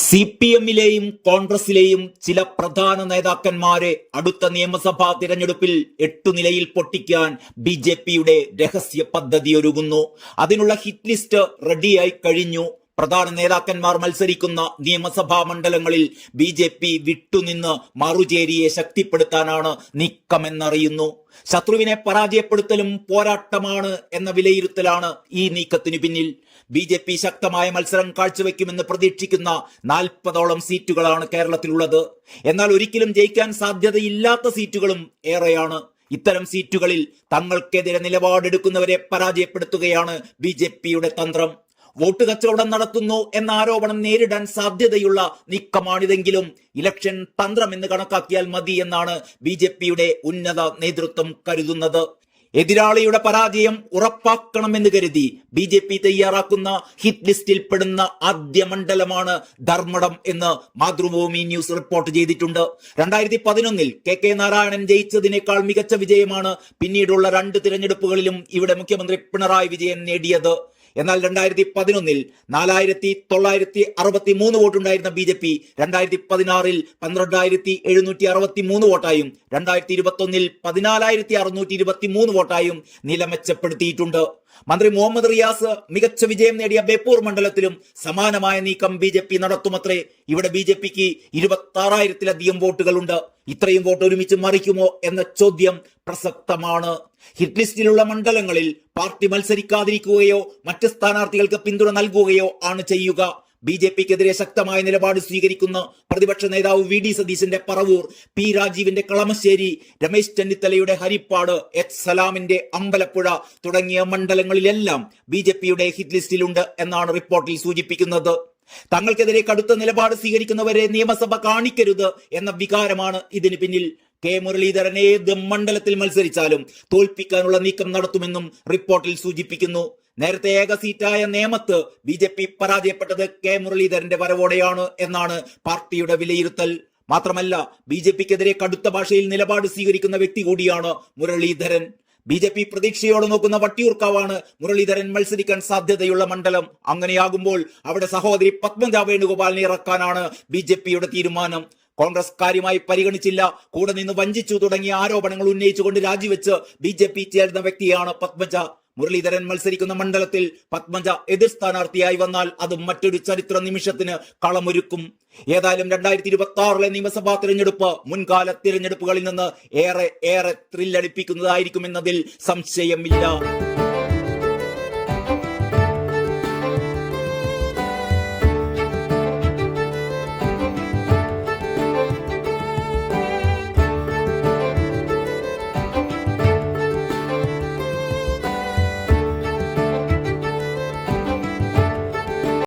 CPM-ലെയും കോൺഗ്രസിലെയും ചില പ്രധാന നേതാക്കന്മാരെ അടുത്ത നിയമസഭാ തിരഞ്ഞെടുപ്പിൽ 8 നിലയിൽ പൊട്ടിക്കാൻ BJP-യുടെ രഹസ്യ പദ്ധതി ഒരുങ്ങുന്നു. അതിനുള്ള ഹിറ്റ് ലിസ്റ്റ് റെഡിയായി കഴിഞ്ഞു. പ്രധാന നേതാക്കന്മാർ മത്സരിക്കുന്ന നിയമസഭാ മണ്ഡലങ്ങളിൽ BJP വിട്ടുനിന്ന് മറുചേരിയെ ശക്തിപ്പെടുത്താനാണ് നീക്കമെന്നറിയുന്നു. ശത്രുവിനെ പരാജയപ്പെടുത്തലും പോരാട്ടമാണ് എന്ന വിലയിരുത്തലാണ് ഈ നീക്കത്തിനു പിന്നിൽ. BJP ശക്തമായ മത്സരം കാഴ്ചവെക്കുമെന്ന് പ്രതീക്ഷിക്കുന്ന 40ഓളം സീറ്റുകളാണ് കേരളത്തിലുള്ളത്. എന്നാൽ ഒരിക്കലും ജയിക്കാൻ സാധ്യതയില്ലാത്ത സീറ്റുകളും ഏറെയാണ്. ഇത്തരം സീറ്റുകളിൽ തങ്ങൾക്കെതിരെ നിലപാടെടുക്കുന്നവരെ പരാജയപ്പെടുത്തുകയാണ് BJP-യുടെ തന്ത്രം. വോട്ട് കച്ചവടം നടത്തുന്നു എന്ന ആരോപണം നേരിടാൻ സാധ്യതയുള്ള നീക്കമാണിതെങ്കിലും ഇലക്ഷൻ തന്ത്രം എന്ന് കണക്കാക്കിയാൽ മതി എന്നാണ് BJP-യുടെ ഉന്നത നേതൃത്വം കരുതുന്നത്. എതിരാളിയുടെ പരാജയം ഉറപ്പാക്കണമെന്ന് കരുതി BJP തയ്യാറാക്കുന്ന ഹിറ്റ് ലിസ്റ്റിൽ പെടുന്ന ആദ്യ മണ്ഡലമാണ് ധർമ്മടം എന്ന് മാതൃഭൂമി ന്യൂസ് റിപ്പോർട്ട് ചെയ്തിട്ടുണ്ട്. 2011 KK നാരായണൻ ജയിച്ചതിനേക്കാൾ മികച്ച വിജയമാണ് പിന്നീടുള്ള 2 തിരഞ്ഞെടുപ്പുകളിലും ഇവിടെ മുഖ്യമന്ത്രി പിണറായി വിജയൻ നേടിയത്. എന്നാൽ 2011 4963 വോട്ടുണ്ടായിരുന്ന BJP 2016 12763 വോട്ടായും 2021 14623 വോട്ടായും നില മെച്ചപ്പെടുത്തിയിട്ടുണ്ട്. മന്ത്രി മുഹമ്മദ് റിയാസ് മികച്ച വിജയം നേടിയ ബേപ്പൂർ മണ്ഡലത്തിലും സമാനമായ നീക്കം BJP നടത്തുമത്രേ. ഇവിടെ BJPക്ക് 26,000-ലധികം വോട്ടുകളുണ്ട്. ഇത്രയും വോട്ട് ഒരുമിച്ച് മറിക്കുമോ എന്ന ചോദ്യം പ്രസക്തമാണ്. ഹിറ്റ് ലിസ്റ്റിലുള്ള മണ്ഡലങ്ങളിൽ പാർട്ടി മത്സരിക്കാതിരിക്കുകയോ മറ്റ് സ്ഥാനാർത്ഥികൾക്ക് പിന്തുണ നൽകുകയോ ആണ് ചെയ്യുക. BJPക്കെതിരെ ശക്തമായ നിലപാട് സ്വീകരിക്കുന്ന പ്രതിപക്ഷ നേതാവ് VD സതീശന്റെ പറവൂർ, P രാജീവിന്റെ കളമശ്ശേരി, രമേശ് ചെന്നിത്തലയുടെ ഹരിപ്പാട്, സലാമിന്റെ അമ്പലപ്പുഴ തുടങ്ങിയ മണ്ഡലങ്ങളിലെല്ലാം BJPയുടെ ഹിറ്റ് ലിസ്റ്റിലുണ്ട് എന്നാണ് റിപ്പോർട്ടിൽ സൂചിപ്പിക്കുന്നത്. തങ്ങൾക്കെതിരെ കടുത്ത നിലപാട് സ്വീകരിക്കുന്നവരെ നിയമസഭ കാണിക്കരുത് എന്ന വികാരമാണ് ഇതിന് പിന്നിൽ. K മുരളീധരൻ ഏത് മണ്ഡലത്തിൽ മത്സരിച്ചാലും തോൽപ്പിക്കാനുള്ള നീക്കം നടത്തുമെന്നും റിപ്പോർട്ടിൽ സൂചിപ്പിക്കുന്നു. നേരത്തെ ഏക സീറ്റായ നേമത്ത് BJP പരാജയപ്പെട്ടത് K മുരളീധരന്റെ വരവോടെയാണ് എന്നാണ് പാർട്ടിയുടെ വിലയിരുത്തൽ. മാത്രമല്ല BJPക്കെതിരെ കടുത്ത ഭാഷയിൽ നിലപാട് സ്വീകരിക്കുന്ന വ്യക്തി കൂടിയാണ് മുരളീധരൻ. BJP പ്രതീക്ഷയോടെ നോക്കുന്ന വട്ടിയൂർക്കാവാണ് മുരളീധരൻ മത്സരിക്കാൻ സാധ്യതയുള്ള മണ്ഡലം. അങ്ങനെയാകുമ്പോൾ അവിടെ സഹോദരി പത്മജ വേണുഗോപാലിനെ ഇറക്കാനാണ് BJPയുടെ തീരുമാനം. കോൺഗ്രസ് കാര്യമായി പരിഗണിച്ചില്ല, കൂടെ നിന്ന് വഞ്ചിച്ചു തുടങ്ങിയ ആരോപണങ്ങൾ ഉന്നയിച്ചുകൊണ്ട് രാജിവെച്ച് BJP ചേർന്ന വ്യക്തിയാണ് പത്മജ. മുരളീധരൻ മത്സരിക്കുന്ന മണ്ഡലത്തിൽ പത്മജ എതിർ സ്ഥാനാർത്ഥിയായി വന്നാൽ അത് മറ്റൊരു ചരിത്ര നിമിഷത്തിന് കളമൊരുക്കും. ഏതായാലും 2026 നിയമസഭാ തിരഞ്ഞെടുപ്പ് മുൻകാല തിരഞ്ഞെടുപ്പുകളിൽ നിന്ന് ഏറെ ത്രില്ലടിപ്പിക്കുന്നതായിരിക്കുമെന്നതിൽ സംശയമില്ല.